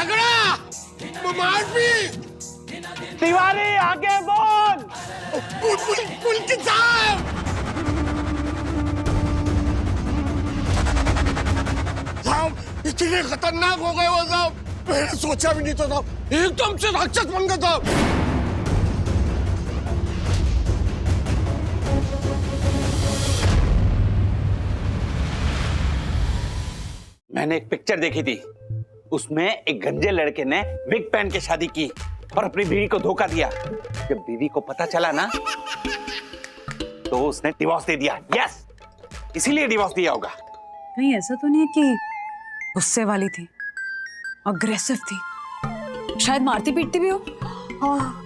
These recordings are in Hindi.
झगड़ा, मारपीट। तिवारी आगे बोल। पुलकित साहब, साहब इतने खतरनाक हो गए वो साहब, मैंने सोचा भी नहीं था साहब, एकदम से राक्षस बन गए साहब। मैंने एक पिक्चर देखी थी, उसमें एक गंजे लड़के ने विग पहन के शादी की और अपनी बीवी को धोखा दिया। जब बीवी को पता चला ना, तो उसने डिवोर्स दे दिया। यस, इसीलिए डिवोर्स दिया होगा। कहीं ऐसा तो नहीं है कि गुस्से वाली थी, अग्रेसिव थी, शायद मारती पीटती भी हो। हाँ।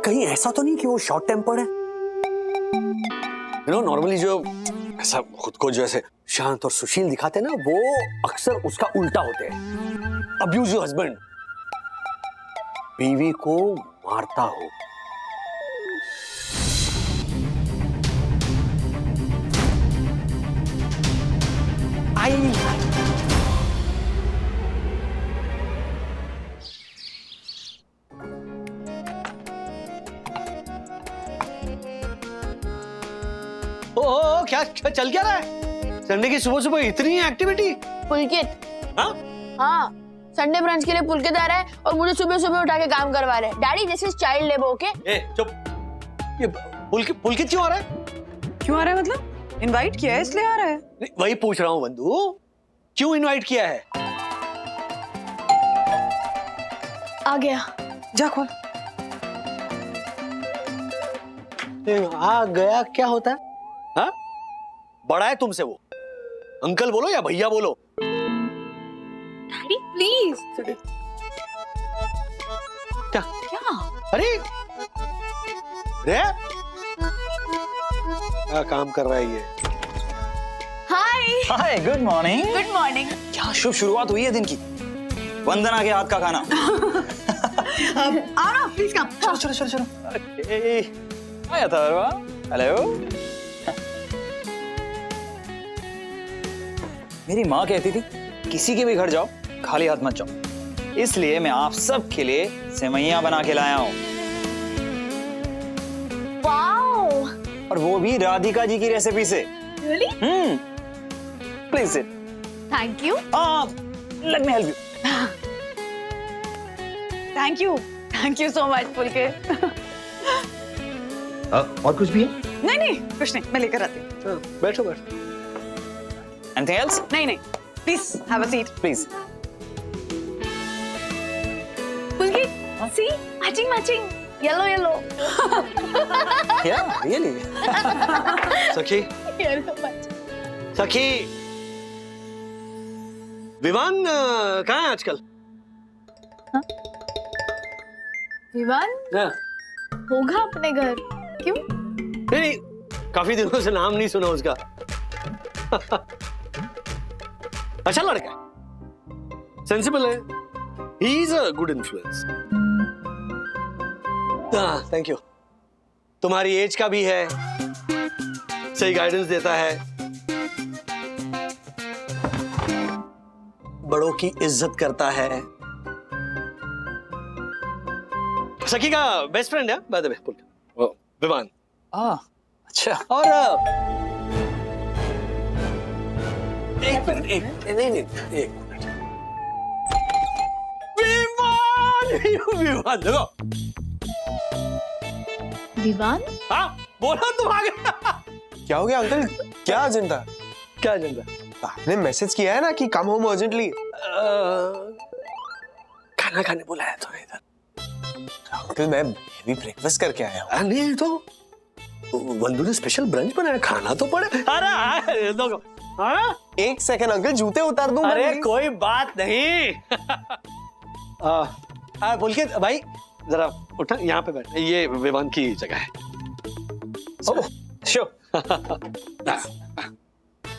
कहीं ऐसा तो नहीं कि वो शॉर्ट टेम्पर्ड है? नॉर्मली जो ऐसा खुद को जो ऐसे शांत और सुशील दिखाते हैं ना, वो अक्सर उसका उल्टा होते हैं। अब्यूजिव हस्बैंड, बीवी को मारता हो। आई ओ, क्या चल क्या रहा है? संडे की सुबह सुबह इतनी एक्टिविटी? पुलकित। हाँ? हाँ, संडे ब्रंच के लिए पुलकित आ रहा है और मुझे सुबह सुबह उठा के काम करवा रहे हैं। Daddy this is child labour, okay? ए, चुप। ये पुलकित क्यों आ रहा है? क्यों आ रहा है मतलब? इनवाइट किया है इसलिए आ रहा है। नहीं, वही पूछ रहा हूँ बंधु, क्यों इनवाइट किया है? आ गया। जा खोल। आ गया क्या होता है? हाँ? बड़ा है तुमसे वो, अंकल बोलो या भैया बोलो। Daddy please. क्या? क्या? अरे रे, क्या काम कर रहा है ये? हाय। हाय, गुड मॉर्निंग। Good morning. क्या शुभ शुरुआत हुई है दिन की। वंदना के हाथ का खाना। आओ ना प्लीज कम। चलो चलो चलो चलो। आया था अरवा। हेलो। मेरी माँ कहती थी किसी के भी घर जाओ खाली हाथ मत जाओ, इसलिए मैं आप सब के लिए सेवैयां बना के लाया हूँ। वाओ। और वो भी राधिका जी की रेसिपी से। Really? Please sit. Thank you. Let me help you. Thank you so much Pulkit. और कुछ भी है? नहीं नहीं कुछ नहीं, मैं लेकर आती हूँ। बैठो बैठो। Anything else? नहीं नहीं, please have a seat. Please. Pulkit, see matching matching, yellow yellow. Yeah, really? Sakhi, yellow matching. Sakhi, Vivaan कहाँ है आजकल? विवान हाँ। होगा अपने घर। क्यों? नहीं, काफी दिनों से नाम नहीं सुना उसका। अच्छा लड़का है, सेंसिबल है, he is a good influence. हाँ, थैंक यू। तुम्हारी एज का भी है, सही गाइडेंस देता है, बड़ों की इज्जत करता है। सखी का बेस्ट फ्रेंड है बाय द वे, विवान। अच्छा। और एक मिनट, एक मिनट। विवान देखो। विवान? हाँ, बोलो तुम आगे। क्या हो गया अंकल? क्या एजेंडा? क्या एजेंडा? आपने मैसेज किया है ना कि कम होम अर्जेंटली। खाना खाने बुलाया तुम्हें इधर। अंकल मैं भी ब्रेकफास्ट करके आया हूँ। नहीं तो वंदू ने स्पेशल ब्रंच बनाया, खाना तो पड़े। अरे देखो। हाँ? एक सेकंड अंकल, जूते उतार दूं? अरे कोई बात नहीं। पुलकित भाई जरा उठा, यहाँ पे बैठ, ये विवान की जगह है। श्योर।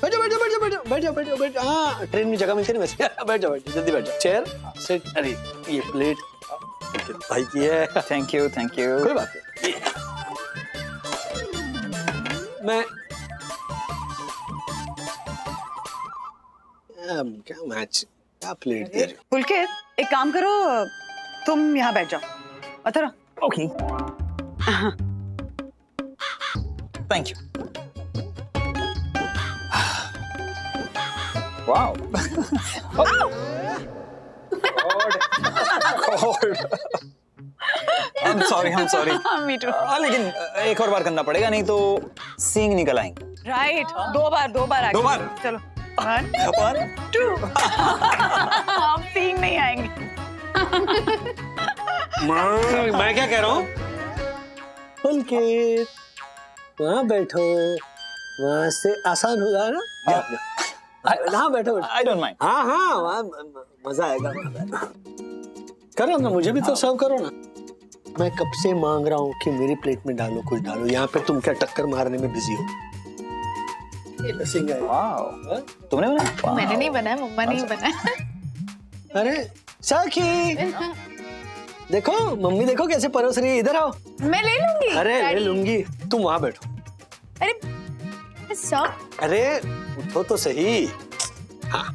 बैठो बैठो बैठो बैठो बैठो बैठो बैठो। हाँ ट्रेन में जगह मिलती है ना वैसे। बैठो बैठो जल्दी बैठो। Chair sit. अरे ये प्लेट भाई की है। Thank you thank you. कोई बात नहीं। मैं क्या मैच क्या प्लेट दे रहे हो? पुलकित, एक काम करो, तुम यहाँ बैठ जाओ। अथरा। Okay thank you. Wow I'm sorry me too. लेकिन एक और बार करना पड़ेगा नहीं तो सींग निकल आएंगे। राइट, दो बार आगे। दो बार? चलो 1 1 2। अब सींग नहीं आएंगे। मैं क्या कह रहा हूँ? पुलकित वहाँ बैठो, वहाँ से आसान हो जाए ना। हाँ बैठो बैठो। I don't mind. हाँ हाँ वहाँ मजा आएगा। करो ना, मुझे भी तो सर्व करो ना। मैं कब से मांग रहा हूँ कि मेरी प्लेट में डालो, कुछ डालो। यहाँ पे तुम क्या टक्कर मारने में बिजी हो? वाओ तुमने बनाया? मैंने नहीं बनाया, मम्मा ने ही बनाया। अरे सखी देखो, मम्मी देखो कैसे परोस रही है। इधर आओ। मैं ले लूंगी। अरे ले डैडी। लूंगी, तुम वहां बैठो। अरे सब अरे उठो तो सही। हाँ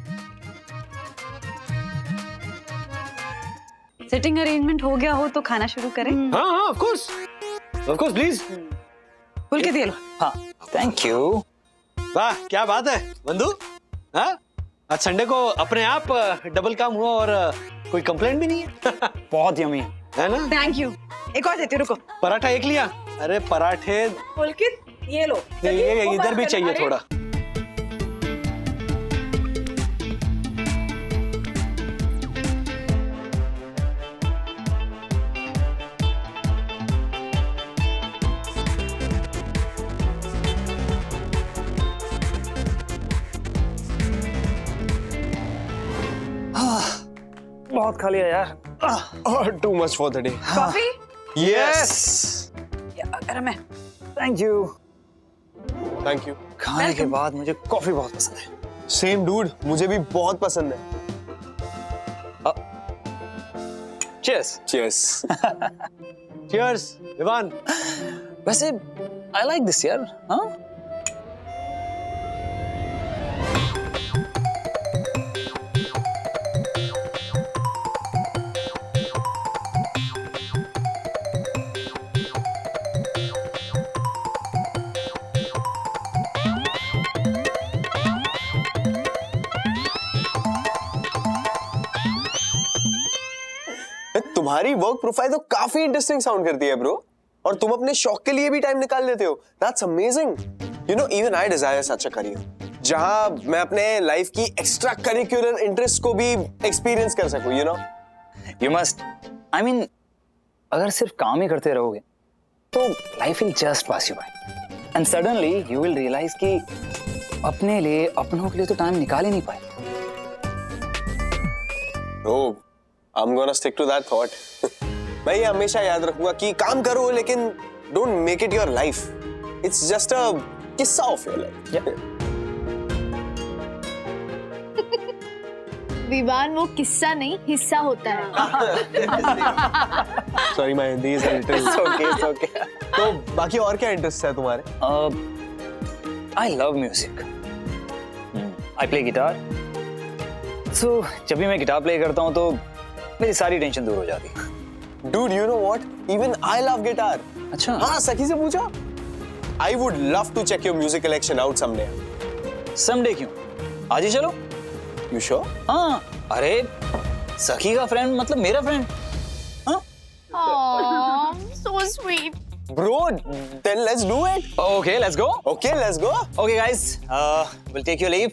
सिटिंग अरेंजमेंट हो गया हो तो खाना शुरू करें। हाँ हाँ ऑफ कोर्स प्लीज। पुलकित ये लो। हाँ थैंक यू। वाह क्या बात है बंधु। हाँ आज संडे को अपने आप डबल काम हुआ और कोई कंप्लेंट भी नहीं है। बहुत यमी है ना? Thank you. एक और देती हूँ, रुको। पराठा एक लिया? अरे पराठे पुलकित ये लो। ये इधर भी चाहिए थोड़ा। बहुत खा लिया यार। Too much for the day. Coffee? Yes. गरम है। Thank you. Thank you. खाने के बाद मुझे कॉफी बहुत पसंद है। Same dude. मुझे भी बहुत पसंद है. चीयर्स। Cheers. Cheers विवान। वैसे आई लाइक दिस यार। हाँ तुम्हारी वर्क प्रोफाइल तो काफी इंटरेस्टिंग साउंड करती है ब्रो, और तुम अपने शौक के लिए भी टाइम निकाल लेते हो. That's amazing. You know even I Dzire such a career जहां मैं अपने लाइफ की एक्स्ट्रा करिकुलर इंटरेस्ट को भी एक्सपीरियंस कर सकूं. You know you must. I mean अगर सिर्फ काम ही करते रहोगे तो life will just pass you by and suddenly you will realise कि अपने लिए अपनों के लिए तो टाइम निकाल ही नहीं पाए. Oh, I'm gonna stick to that thought. मैं ये हमेशा याद रखूंगा कि काम करो लेकिन don't make it your life. It's just a किस्सा of your life. विवान वो किस्सा नहीं हिस्सा होता है. Sorry, my Hindi is a little. It's okay. तो बाकी और क्या इंटरेस्ट है तुम्हारे? I love music. I play guitar. So जब भी मैं गिटार प्ले करता हूँ तो मेरी सारी टेंशन दूर हो जाती है. Dude, you know what? Even I love guitar. अच्छा. हाँ, सखी से पूछा? I would love to check your music collection out someday. Someday क्यों? आज ही चलो. You sure? हाँ. अरे सखी का फ्रेंड मतलब मेरा फ्रेंड. हाँ. Aww, so sweet. Bro, then let's do it. Okay, let's go. Okay, let's go. Okay guys, we'll take your leave.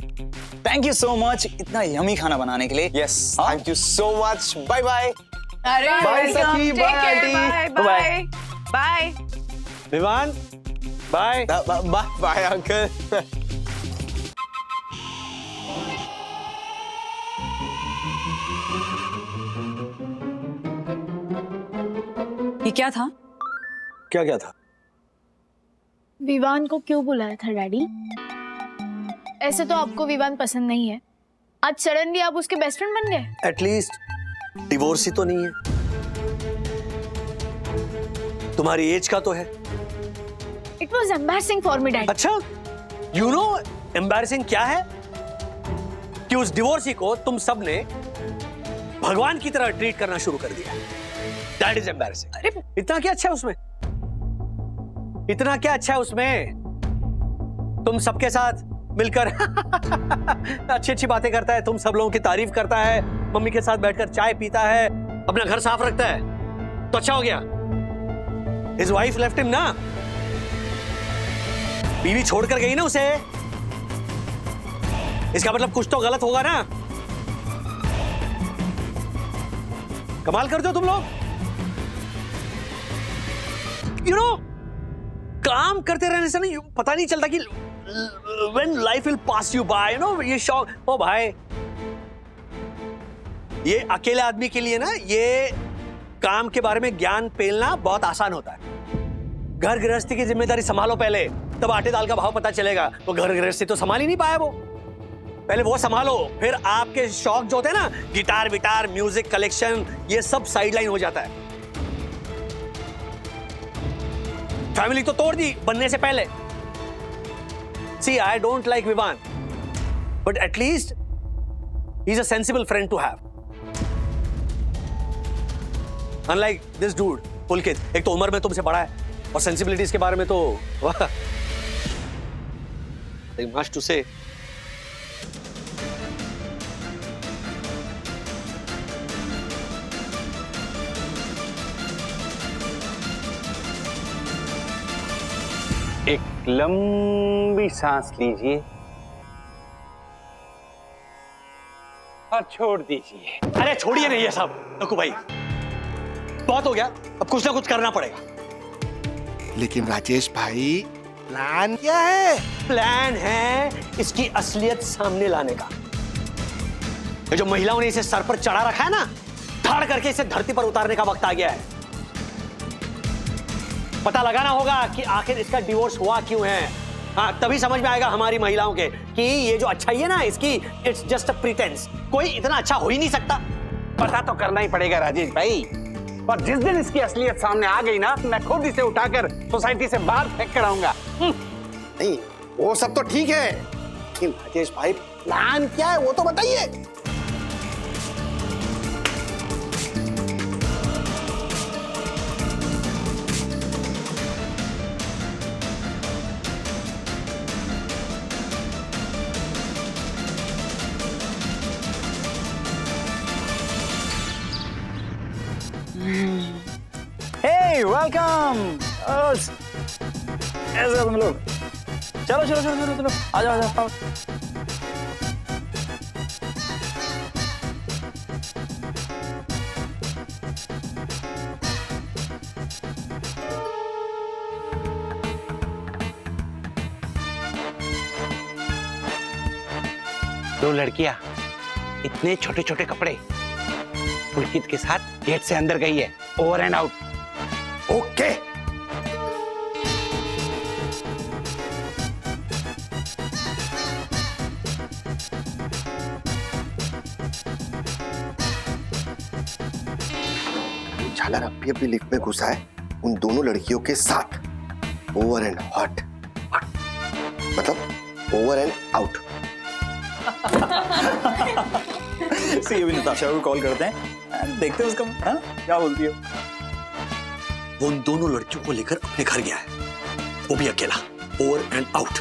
Thank you so much इतना यमी खाना बनाने के लिए. Yes, हाँ? thank you so much. Bye bye. अरे Bye, Sakhi. Bye, aunty. Bye bye. Vivaan bye. Bye, bye, uncle. ये क्या था? क्या क्या था? विवान को क्यों बुलाया था डैडी? ऐसे तो आपको विवान पसंद नहीं है, आज सडनली आप उसके बेस्ट फ्रेंड बन गए। एटलीस्ट डिवोर्स ही तो नहीं है। तुम्हारी एज का तो है। It was embarrassing for me dad. अच्छा, यू नो एम्बैरसिंग क्या है? कि उस डिवोर्सी को तुम सब ने भगवान की तरह ट्रीट करना शुरू कर दिया। That is embarrassing. अरे इतना क्या अच्छा है उसमें? इतना क्या अच्छा है उसमें? तुम सबके साथ मिलकर अच्छी अच्छी बातें करता है, तुम सब लोगों की तारीफ करता है, मम्मी के साथ बैठकर चाय पीता है, अपना घर साफ रखता है, तो अच्छा हो गया। His wife left him ना, बीवी छोड़कर गई ना उसे, इसका मतलब कुछ तो गलत होगा ना। कमाल करते हो तुम लोग। यू नो, काम करते रहने से ना पता नहीं चलता कि when life will pass you by, you know, ये शौक। ओ भाई, ये अकेले आदमी के लिए ना ये काम के बारे में ज्ञान पेलना बहुत आसान होता है। घर गृहस्थी की जिम्मेदारी संभालो पहले, तब आटे दाल का भाव पता चलेगा। वो घर गृहस्थी तो संभाल ही नहीं पाया वो। पहले वो संभालो, फिर आपके शौक जो होते हैं ना, गिटार विटार, म्यूजिक कलेक्शन, ये सब साइडलाइन हो जाता है। फैमिली तो तोड़ दी बनने से पहले। See, I don't like Vivan, but at least he's a sensible friend to have. Unlike this dude, Pulkit, एक तो उम्र में तुमसे बड़ा है और सेंसिबिलिटीज के बारे में तो वाह, much to say. एक लंबी सांस लीजिए और छोड़ दीजिए। अरे छोड़िए नहीं ये सब नकू भाई, बहुत हो गया, अब कुछ ना कुछ करना पड़ेगा। लेकिन राजेश भाई, प्लान क्या है? प्लान है इसकी असलियत सामने लाने का। ये जो महिलाओं ने इसे सर पर चढ़ा रखा है ना, धाड़ करके इसे धरती पर उतारने का वक्त आ गया है। पता लगाना होगा कि आखिर इसका डिवोर्स हुआ क्यों है। हाँ, तभी समझ में आएगा हमारी महिलाओं के कि ये जो अच्छाई है ना इसकी, इट्स जस्ट अ प्रिटेंस। कोई इतना अच्छा हो ही नहीं सकता। पता तो करना ही पड़ेगा राजेश भाई, और जिस दिन इसकी असलियत सामने आ गई ना, मैं खुद इसे उठाकर सोसाइटी से बाहर फेंक कर आऊंगा। नहीं, वो सब तो ठीक है, लेकिन राजेश भाई प्लान क्या है वो तो बताइए। Hey, welcome! कैसे हो तुम लोग? चलो चलो चलो चलो चलो, आ जाओ आ जाओ। दो लड़कियां इतने छोटे छोटे कपड़े, पुलकित के साथ गेट से अंदर गई है, ओवर एंड आउट। ओके, झालर अभी लिफ्ट में घुसा है उन दोनों लड़कियों के साथ, ओवर एंड हॉट, मतलब ओवर एंड आउट। सी अभी नताशा को कॉल करते हैं, देखते हैं उसका हाँ क्या बोलती है। वो उन दोनों लड़कियों को लेकर अपने घर गया है, वो भी अकेला, over and out.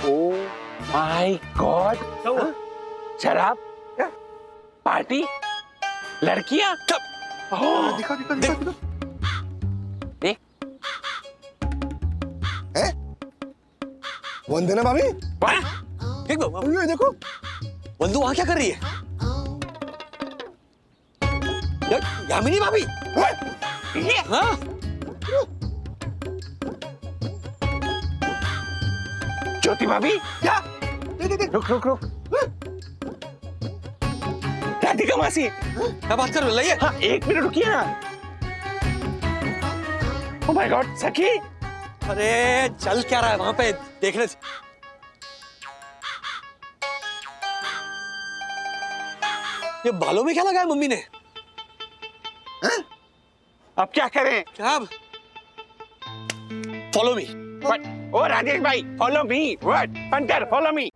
Oh my God, शराब, पार्टी, लड़कियां, दिखा दिखा दिखा दिखा। देख है? वंदना भाभी, ठीक है, ये देखो वंदू वहां क्या कर रही है? यामिनी भाभी, हाँ? ज्योति भाभी, क्या? रुक रुक रुक, राधिका का मासी। क्या बात कर रहे हो? लाइए। हाँ, 1 मिनट रुकिए ना। ओह माय गॉड, सखी। अरे चल क्या रहा है वहां पे देखने से? ये बालों में क्या लगाया मम्मी ने? अब क्या करें? क्या? Follow me. ओ राजेश भाई, follow me. What? Punter, follow me.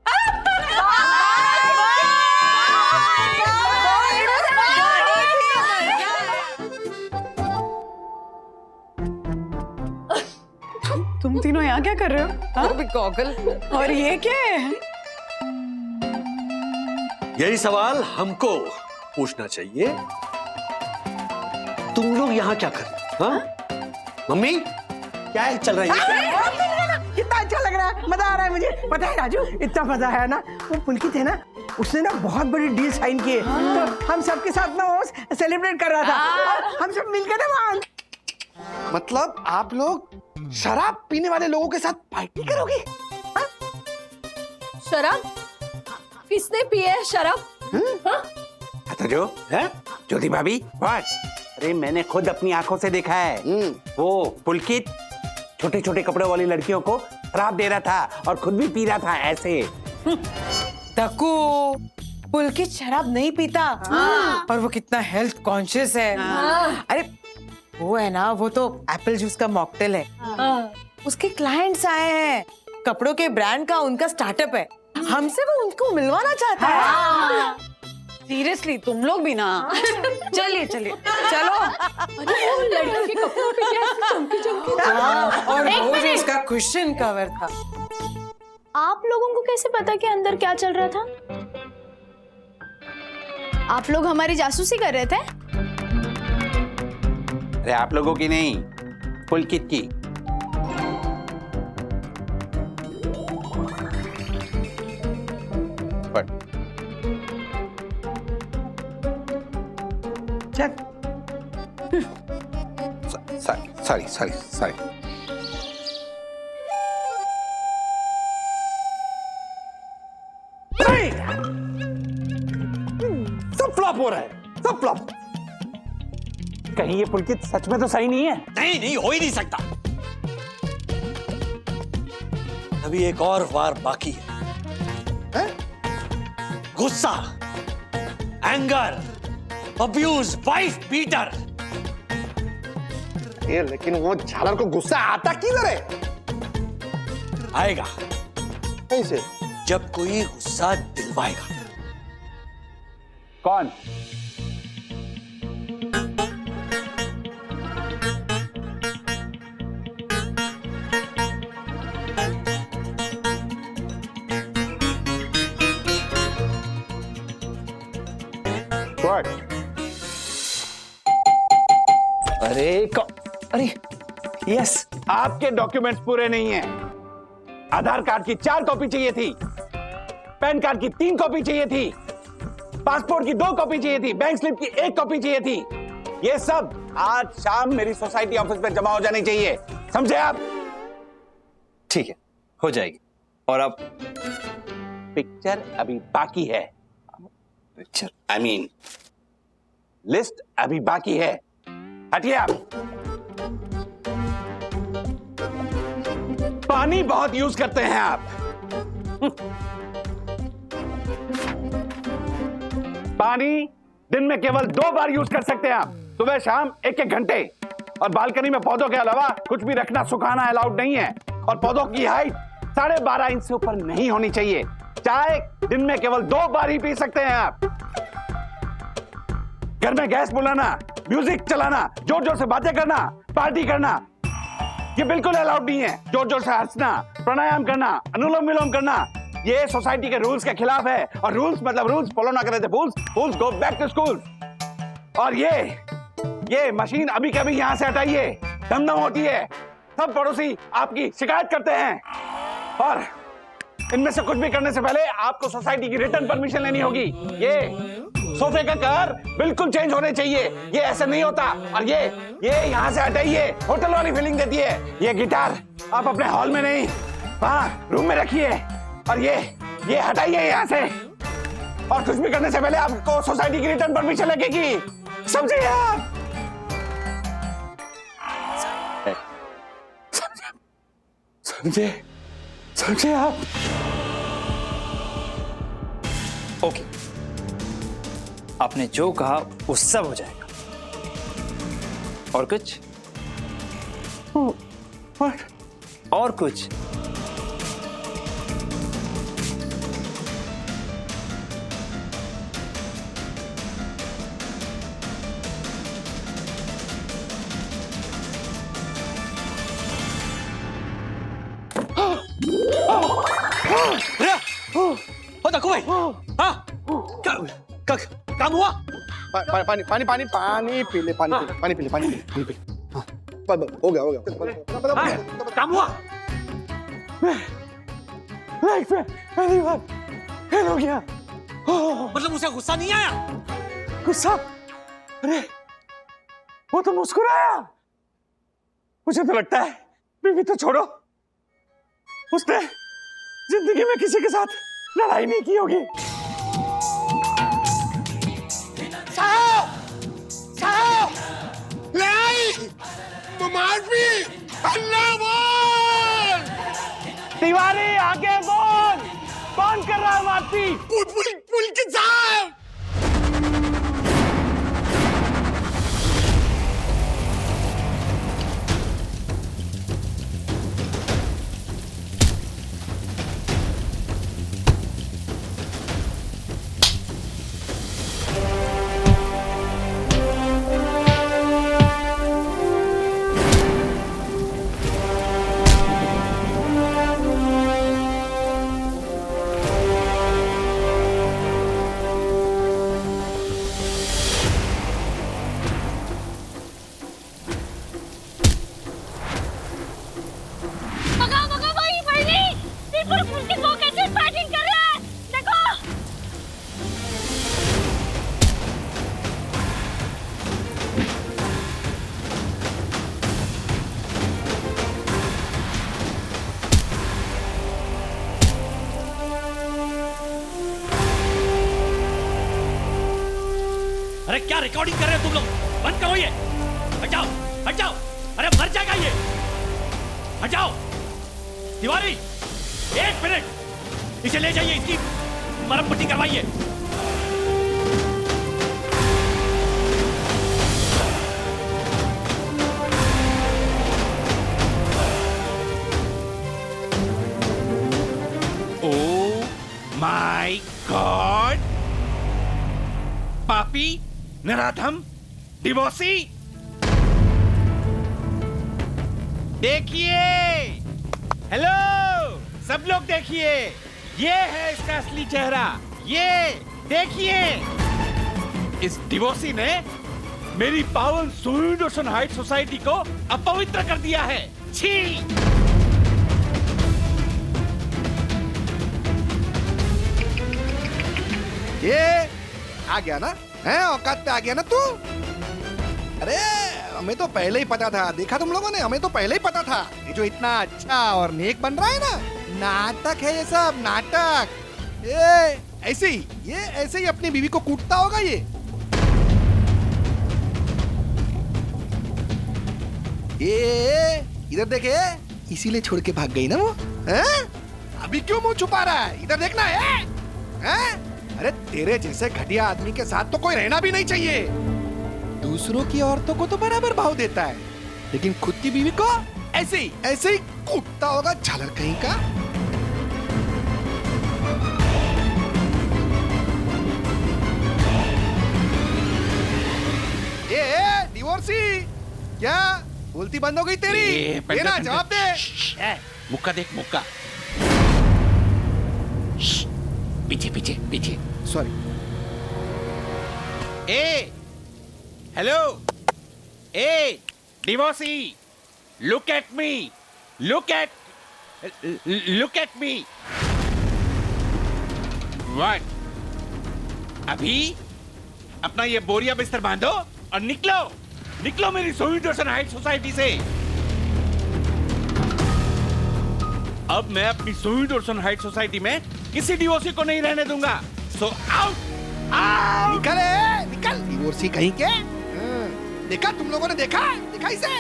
तुम तीनों यहाँ क्या कर रहे हो? गॉगल। और ये क्या है? यही सवाल हमको पूछना चाहिए। तुम लोग यहाँ क्या कर रहे हो? हाँ? मम्मी क्या चल रहा है? कितना अच्छा लग रहा है, मजा आ रहा है मुझे। पता है राजू, इतना मजा है ना, वो पुलकित है ना, उसने ना बहुत बड़ी डील साइन की है। तो हम सबके साथ ना वो सेलिब्रेट कर रहा था और हम सब मिलकर ना वहाँ। मतलब आप लोग शराब पीने वाले लोगों के साथ पार्टी करोगे? शराब? किसने पी है शराब? तो जो है ज्योति भाभी, बस। अरे मैंने खुद अपनी आंखों से देखा है। वो पुलकित छोटे छोटे कपड़ों वाली लड़कियों को शराब दे रहा था और खुद भी पी रहा था ऐसे। तकू, पुलकित शराब नहीं पीता और वो कितना हेल्थ कॉन्शियस है। अरे वो है ना, वो तो एप्पल जूस का मॉकटेल है। उसके क्लाइंट्स आए हैं, कपड़ों के ब्रांड का उनका स्टार्टअप है, हमसे वो उनको मिलवाना चाहता है। सीरियसली तुम लोग भी ना। चलिए चलिए चलो। वो लड़की के कपड़ों पे क्या चमकी चमकी। और वो जो उसका क्वेश्चन कवर था। आप लोगों को कैसे पता कि अंदर क्या चल रहा था? आप लोग हमारी जासूसी कर रहे थे? अरे आप लोगों की नहीं, पुलकित की। सॉरी। सब फ्लॉप हो रहा है, सब फ्लॉप। कहीं ये पुलकित सच में तो सही नहीं है? नहीं, हो ही नहीं सकता। अभी एक और वार बाकी है। गुस्सा, एंगर, अब्यूज, वाइफ बीटर। ये लेकिन वो झालर को गुस्सा आता किधर है? आएगा कैसे? जब कोई गुस्सा दिलवाएगा। कौन? What? अरे यस। आपके डॉक्यूमेंट्स पूरे नहीं हैं। आधार कार्ड की 4 कॉपी चाहिए थी, पैन कार्ड की 3 कॉपी चाहिए थी, पासपोर्ट की 2 कॉपी चाहिए थी, बैंक स्लिप की 1 कॉपी चाहिए थी। ये सब आज शाम मेरी सोसाइटी ऑफिस में जमा हो जानी चाहिए, समझे आप? ठीक है, हो जाएगी। और अब पिक्चर अभी बाकी है। पिक्चर? आई मीन लिस्ट अभी बाकी है। हटिए आप। पानी बहुत यूज करते हैं आप। पानी दिन में केवल 2 बार यूज कर सकते हैं आप, सुबह शाम 1-1 घंटे। और बालकनी में पौधों के अलावा कुछ भी रखना सुखाना अलाउड नहीं है। और पौधों की हाइट 12.5 इंच से ऊपर नहीं होनी चाहिए। चाय दिन में केवल 2 बार ही पी सकते हैं आप। घर में गैस बुलाना, म्यूजिक चलाना, जोर जोर से बातें करना, पार्टी करना, ये बिल्कुल अलाउड नहीं है। जोर जोर से हंसना, प्राणायाम करना, अनुलोम विलोम करना, ये सोसाइटी के रूल्स के खिलाफ है। और रूल्स मतलब रूल्स फॉलो ना करें तो फूल्स गो बैक टू स्कूल। और ये मशीन अभी कभी यहां से हटाइए, दमदम होती है। सब पड़ोसी आपकी शिकायत करते हैं और इनमें से कुछ भी करने से पहले आपको सोसाइटी की रिटर्न परमिशन लेनी होगी। ये सोफे का कलर बिल्कुल चेंज होने चाहिए, ये ऐसा नहीं होता। और ये यहाँ से हटाइए, होटल वाली फीलिंग देती है। ये गिटार आप अपने हॉल में नहीं, वहाँ रूम में रखिए। और ये हटाइए यहाँ से। और कुछ भी करने से पहले आपको सोसाइटी की रिटर्न परमिशन लगेगी, समझिए आप? समझे समझे आप? ओके, आपने जो कहा वो सब हो जाएगा। और कुछ? और कुछ? दक्कू भाई, हाँ काम हुआ? पानी पानी पानी पानी पी ले, पानी पी ले, पानी पी ले, पानी पी ले, पानी पी ले। हाँ, हो गया हो गया। हाँ, काम हुआ? लाइफ में पहली बार फेल हो गया। मतलब उसे गुस्सा नहीं आया? गुस्सा? अरे वो तो मुस्कुराया। मुझे तो लगता है बीवी तो छोड़ो, उसने जिंदगी में किसी के साथ लड़ाई नहीं की होगी। ले आई मारपी, अल्लाह बोल। तिवारी आगे बोल, कौन कर रहा है मारपीट? पुल के साहब। अरे क्या रिकॉर्डिंग कर रहे हो तुम लोग? बंद करो ये, हट जाओ, हट जाओ। अरे मर जाएगा ये, हट जाओ। तिवारी 1 मिनट, इसे ले जाइए, इसकी मरम्मत पट्टी करवाइए। Oh my God! पापी, नराधम, डिवोर्सी। देखिए, हेलो, सब लोग देखिए, ये है इसका असली चेहरा। ये देखिए, इस डिवोर्सी ने मेरी पावन सुईड ओशन हाइट सोसाइटी को अपवित्र कर दिया है। छी! ये आ गया ना, है औकात पे आ गया ना तू। अरे हमें तो पहले ही पता था, देखा तुम लोगों ने, हमें तो पहले ही पता था ये जो इतना अच्छा और नेक बन रहा है ना, नाटक है ये सब, नाटक। ये ऐसे ही अपनी बीवी को कूटता होगा ये। इधर देखे, इसीलिए छोड़ के भाग गई ना वो, हैं? अभी क्यों मुंह छुपा रहा है? इधर देखना है, हैं? अरे तेरे जैसे घटिया आदमी के साथ तो कोई रहना भी नहीं चाहिए। दूसरों की औरतों को तो बराबर भाव देता है, लेकिन खुद की बीवी को ऐसे ही कूटता होगा, झालर कहीं का। ये डिवोर्सी, क्या बोलती बंद हो गई तेरी? ये ना जवाब दे। मुक्का देख, मुक्का। पीछे पीछे पीछे। Sorry. Hello, divorcee, look at me, look at me. What? अभी अपना ये बोरिया बिस्तर बांधो और निकलो मेरी सुईड ओशन हाइट सोसाइटी से। अब मैं अपनी सुईड ओशन हाइट सोसाइटी में किसी डिवोर्सी को नहीं रहने दूंगा, सो आउट आउट। निकल निकल डिवोर्सी कहीं के। देखा तुम लोगों ने देखा इसे?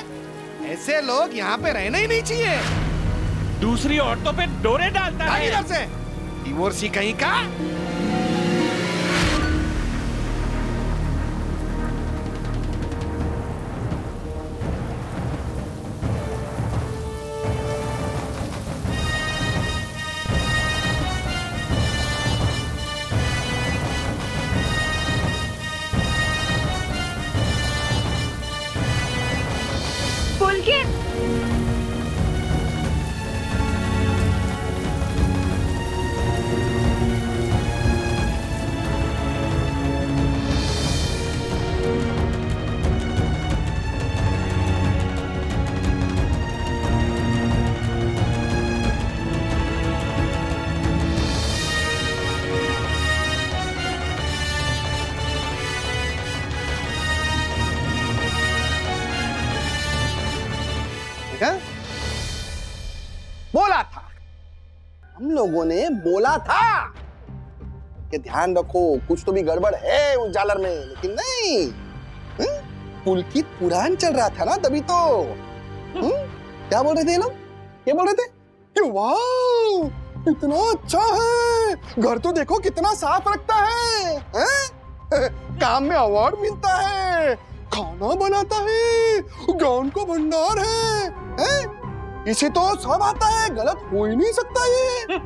ऐसे लोग यहाँ पे रहना ही नहीं चाहिए। दूसरी औरतों पे डोरे डालता भाग है। इधर से डिवोर्सी कहीं का। पुलकित, बोला था, हम लोगों ने बोला था कि ध्यान रखो कुछ तो भी गड़बड़ है उस जालर में, लेकिन नहीं। पुलकित पुराण चल रहा था ना तभी तो। क्या बोल रहे थे ये लोग? क्या बोल रहे थे कि वाह कितना अच्छा है, घर तो देखो कितना साफ रखता है, काम में अवार्ड मिलता है, खाना बनाता है, ज्ञान का भंडार है? इसे तो सब आता है, गलत हो ही नहीं सकता ये।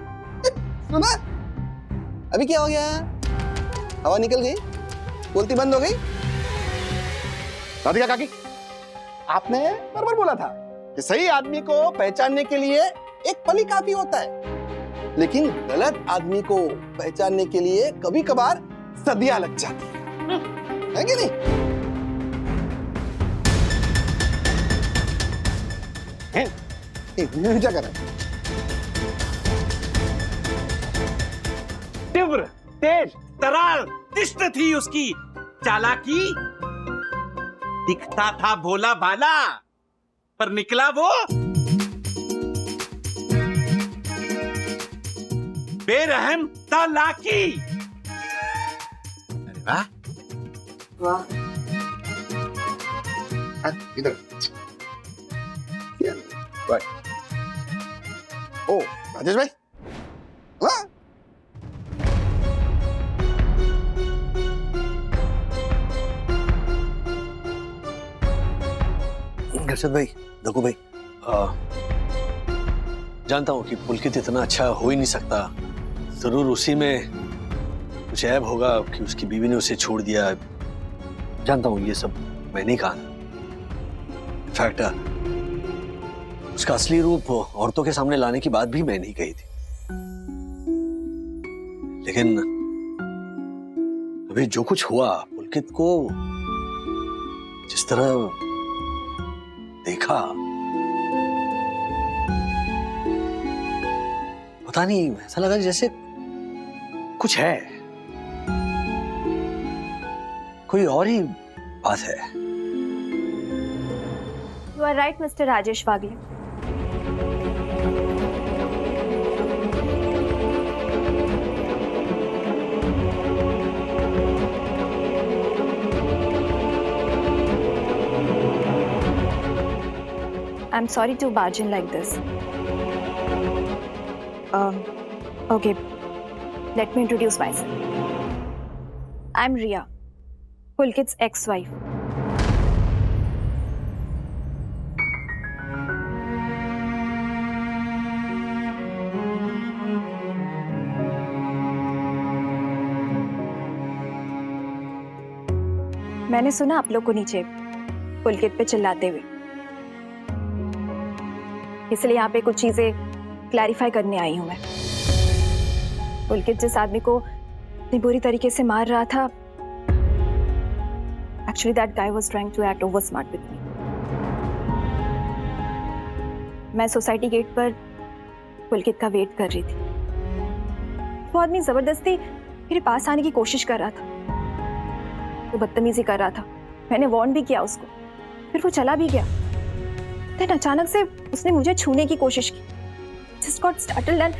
सुना? अभी क्या हो गया? हवा निकल गई, बोलती बंद हो गई। राधिका काकी, आपने बराबर बोला था कि सही आदमी को पहचानने के लिए एक पल ही काफी होता है, लेकिन गलत आदमी को पहचानने के लिए कभी कभार सदियां लग जाती है कि नहीं? क्या कर रहा है? तीव्र, तेज, तरार, तिष्ट थी उसकी चालाकी। दिखता था भोला भाला, पर निकला वो बेरहम तालाकी। अरे वाह वाह, इधर ओ राजेश भाई, हाँ? हर्षद भाई, दगू भाई, जानता हूँ कि पुलकित इतना अच्छा हो ही नहीं सकता। जरूर उसी में कुछ ऐब होगा कि उसकी बीवी ने उसे छोड़ दिया। जानता हूँ ये सब मैंने ही कहा। इनफैक्ट उसका असली रूप औरतों के सामने लाने की बात भी मैंने ही कही थी, लेकिन अभी जो कुछ हुआ, पुलकित को जिस तरह देखा, पता नहीं, ऐसा लगा जैसे कुछ है, कोई और ही बात है। You are right, Mr. Rajesh Wagle. I'm sorry to barge in like this. Okay, let me introduce myself. I'm Ria, Pulkit's ex-wife. मैंने सुना आप लोग को नीचे पुलकित पे चिल्लाते हुए, इसलिए यहाँ पे कुछ चीजें क्लैरिफाई करने आई हूँ मैं। पुलकित जिस आदमी को इतनी बुरी तरीके से मार रहा था, actually that guy was trying to act over smart with me. मैं सोसाइटी गेट पर पुलकित का वेट कर रही थी। वो आदमी जबरदस्ती मेरे पास आने की कोशिश कर रहा था, वो बदतमीजी कर रहा था। मैंने वार्न भी किया उसको, फिर वो चला भी गया। फिर अचानक से उसने मुझे छूने की कोशिश की। Just got startled and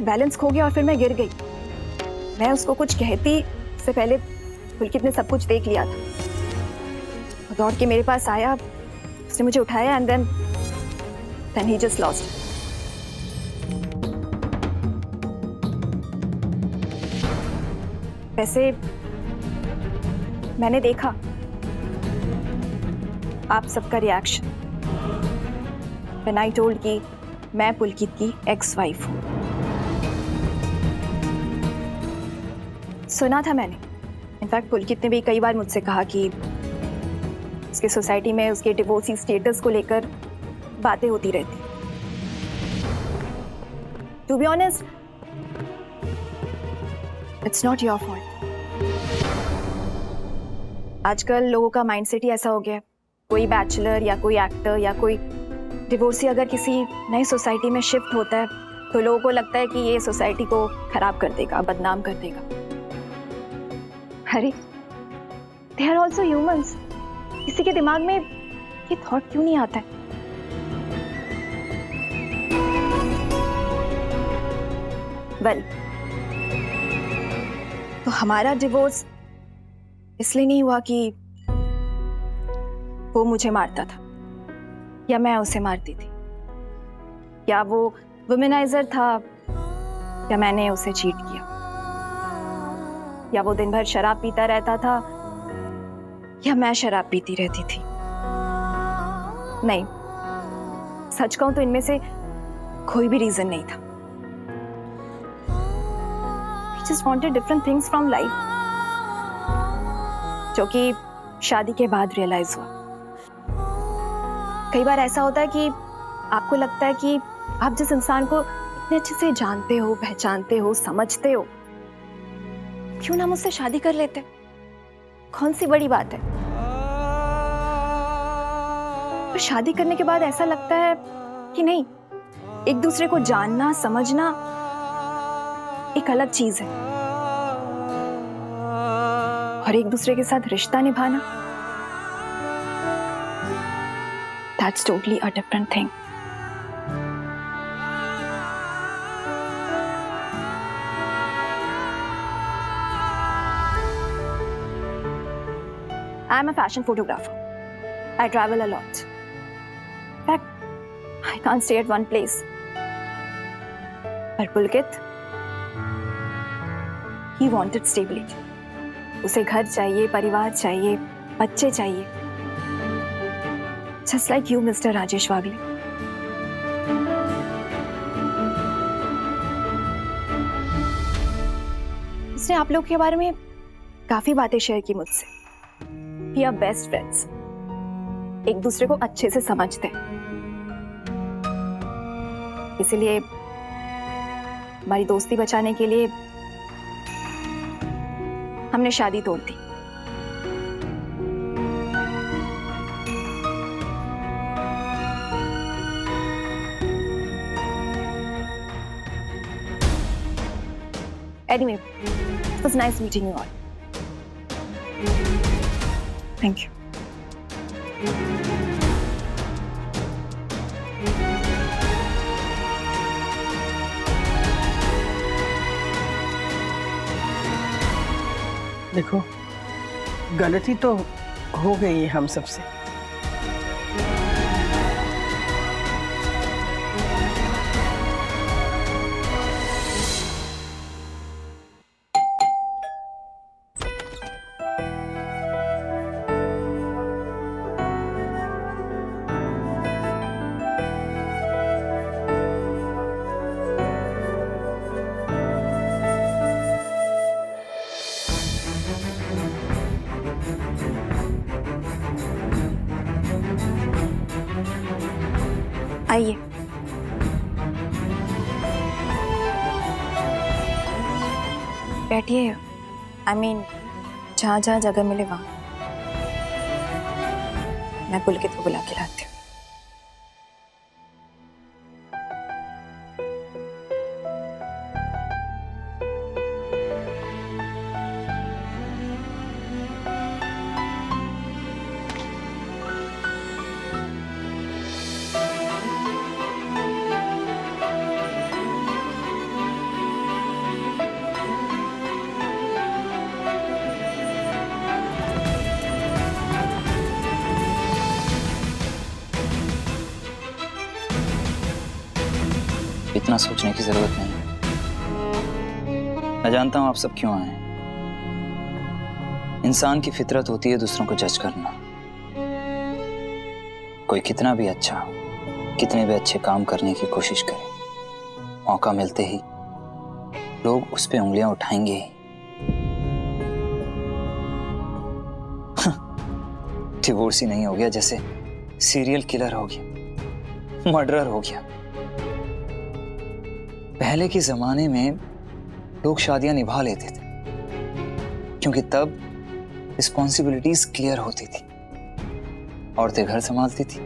balance खो गया और फिर मैं गिर गई। मैं उसको कुछ कहती उससे पहले पुलकित ने सब कुछ देख लिया था। वो दौड़ के मेरे पास आया, उसने मुझे उठाया and then he just lost. वैसे मैंने देखा आप सबका रिएक्शन व्हेन आई टोल्ड कि मैं पुलकित की एक्स वाइफ हूं। सुना था मैंने, इनफैक्ट पुलकित ने भी कई बार मुझसे कहा कि उसके सोसाइटी में उसके डिवोर्सी स्टेटस को लेकर बातें होती रहती। To be honest, it's not your fault. आजकल लोगों का माइंडसेट ही ऐसा हो गया है, कोई बैचलर या कोई एक्टर या कोई डिवोर्सी अगर किसी नई सोसाइटी में शिफ्ट होता है तो लोगों को लगता है कि ये सोसाइटी को खराब कर देगा, बदनाम कर देगा। अरे दे आर ऑल्सो ह्यूमंस। किसी के दिमाग में ये थॉट क्यों नहीं आता है? वेल, तो हमारा डिवोर्स इसलिए नहीं हुआ कि वो मुझे मारता था या मैं उसे मारती थी, या वो वुमेनाइजर था या मैंने उसे चीट किया, या वो दिन भर शराब पीता रहता था या मैं शराब पीती रहती थी। नहीं, सच कहूं तो इनमें से कोई भी रीजन नहीं था। I just wanted different things from life, जो कि शादी के बाद रियलाइज हुआ। कई बार ऐसा होता है कि आपको लगता है कि आप जिस इंसान को इतने अच्छे से जानते हो, पहचानते हो, समझते हो, क्यों ना मुझसे शादी कर लेते? कौन सी बड़ी बात है? पर शादी करने के बाद ऐसा लगता है कि नहीं, एक दूसरे को जानना, समझना एक अलग चीज है, और एक दूसरे के साथ रिश्ता निभाना, that's totally a different thing. I'm a fashion photographer. I travel a lot. In fact, I can't stay at one place. But Pulkit, he wanted stability. उसे घर चाहिए, परिवार चाहिए, बच्चे चाहिए. Just like you, Mr. Rajesh वागले. उसने आप लोग के बारे में काफी बातें शेयर की मुझसे. We are best friends. एक दूसरे को अच्छे से समझते हैं. इसलिए हमारी दोस्ती बचाने के लिए हमने शादी तोड़ दी. Anyway, it was nice meeting you all. Thank you. देखो, गलती तो हो गई है हम सबसे. आइए. बैठिए. I mean, जहाँ जहाँ जगह मिले वहाँ. मैं पुलकित को बुला के लाती हूँ. इतना सोचने की जरूरत नहीं है। मैं जानता हूं आप सब क्यों आए हैं। इंसान की फितरत होती है दूसरों को जज करना। कोई कितना भी अच्छा हो, कितने भी अच्छे काम करने की कोशिश करे, मौका मिलते ही लोग उस पे उंगलियां उठाएंगे ही। डिवोर्स ही नहीं हो गया जैसे सीरियल किलर हो गया, मर्डरर हो गया। पहले के जमाने में लोग शादियां निभा लेते थे क्योंकि तब रिस्पॉन्सिबिलिटीज क्लियर होती थी। औरतें घर संभालती थी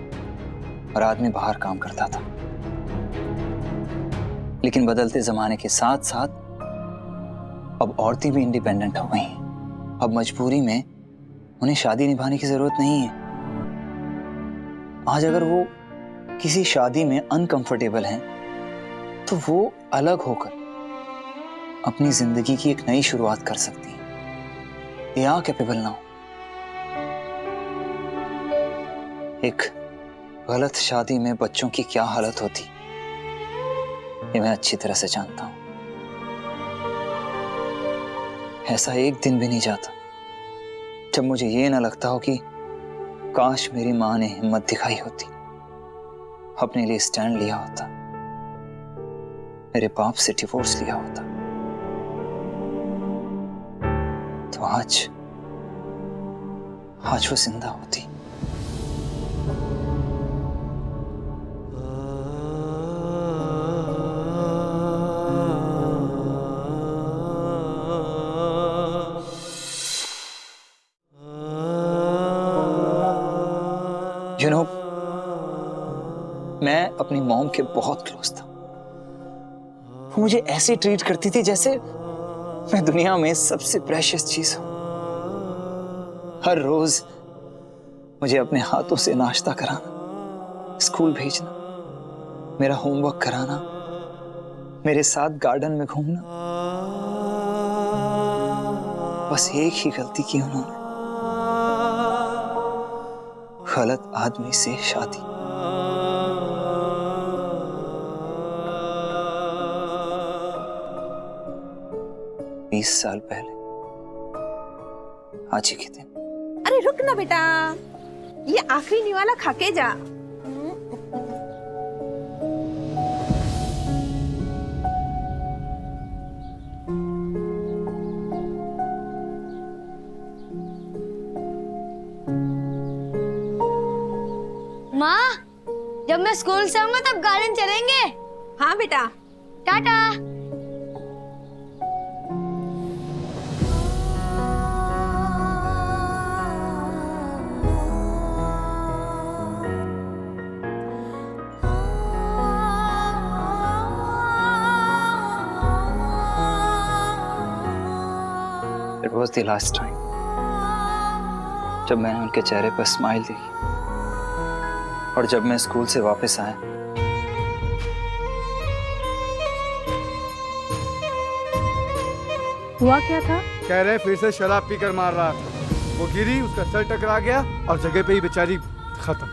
और आदमी बाहर काम करता था। लेकिन बदलते जमाने के साथ साथ अब औरतें भी इंडिपेंडेंट हो गई हैं। अब मजबूरी में उन्हें शादी निभाने की जरूरत नहीं है। आज अगर वो किसी शादी में अनकंफर्टेबल हैं तो वो अलग होकर अपनी जिंदगी की एक नई शुरुआत कर सकती हैं। They are capable now। एक गलत शादी में बच्चों की क्या हालत होती ये मैं अच्छी तरह से जानता हूं। ऐसा एक दिन भी नहीं जाता जब मुझे ये ना लगता हो कि काश मेरी मां ने हिम्मत दिखाई होती, अपने लिए स्टैंड लिया होता, मेरे बाप से डिवोर्स लिया होता तो आज वो जिंदा होती। You know, मैं अपनी मॉम के बहुत क्लोज था। वो मुझे ऐसे ट्रीट करती थी जैसे मैं दुनिया में सबसे प्रेशियस चीज हूं। हर रोज मुझे अपने हाथों से नाश्ता कराना, स्कूल भेजना, मेरा होमवर्क कराना, मेरे साथ गार्डन में घूमना। बस एक ही गलती की उन्होंने, गलत आदमी से शादी। बीस साल पहले आज ही के दिन। अरे रुक ना बेटा, ये आखिरी निवाला खाके जा। माँ, जब मैं स्कूल से आऊंगा तब गार्डन चलेंगे। हाँ बेटा, Tata. It was the last time जब मैंने उनके चेहरे पर स्माइल देखी। और जब मैं स्कूल से वापस आया हुआ क्या था? कह रहे फिर से शराब पीकर मार रहा था। वो गिरी, उसका सर टकरा गया और जगह पे ही बेचारी खत्म।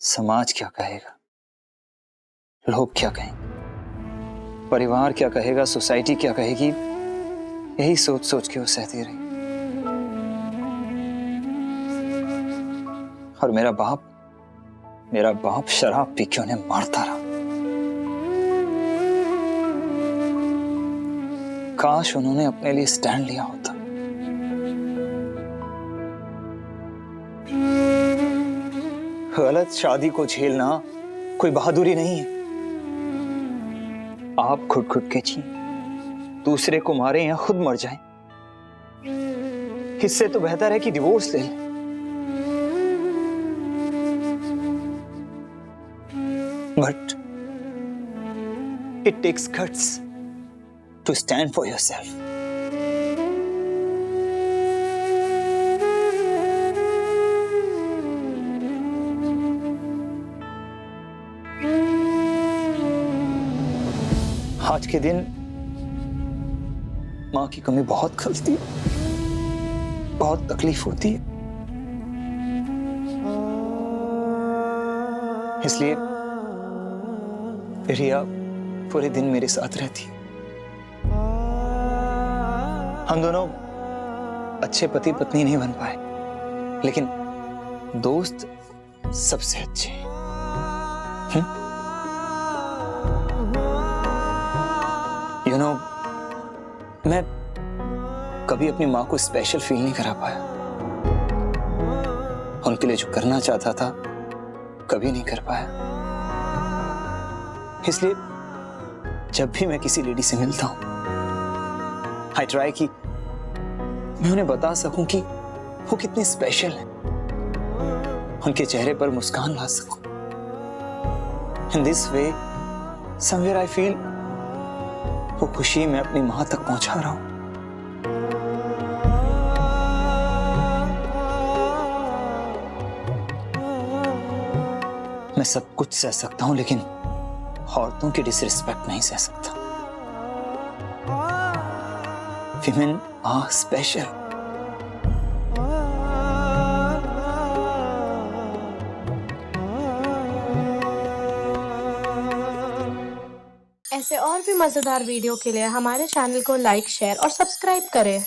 समाज क्या कहेगा, लोग क्या कहेंगे, परिवार क्या कहेगा, सोसाइटी क्या कहेगी, यही सोच सोच के वो सहती रही। और मेरा बाप शराब पी के उन्हें मारता रहा। काश उन्होंने अपने लिए स्टैंड लिया होता। गलत शादी को झेलना कोई बहादुरी नहीं है। आप खुद खुद के जिए, दूसरे को मारे या खुद मर जाएं। इससे तो बेहतर है कि डिवोर्स ले लें। But it takes guts to stand for yourself. आज के दिन मां की कमी बहुत खलती है, बहुत तकलीफ होती है। इसलिए रिया पूरे दिन मेरे साथ रहती है। हम दोनों अच्छे पति पत्नी नहीं बन पाए, लेकिन दोस्त सबसे अच्छे हैं। यू नो, मैं कभी अपनी मां को स्पेशल फील नहीं करा पाया। उनके लिए जो करना चाहता था कभी नहीं कर पाया। इसलिए जब भी मैं किसी लेडी से मिलता हूं, आई ट्राई कि मैं उन्हें बता सकूं कि वो कितनी स्पेशल है, उनके चेहरे पर मुस्कान ला सकूं। In this way somewhere I feel वो खुशी मैं अपनी मां तक पहुंचा रहा हूं। मैं सब कुछ सह सकता हूं, लेकिन औरतों की डिसरिस्पेक्ट नहीं सह सकता। Women are special. ऐसे और भी मजेदार वीडियो के लिए हमारे चैनल को लाइक, शेयर और सब्सक्राइब करें।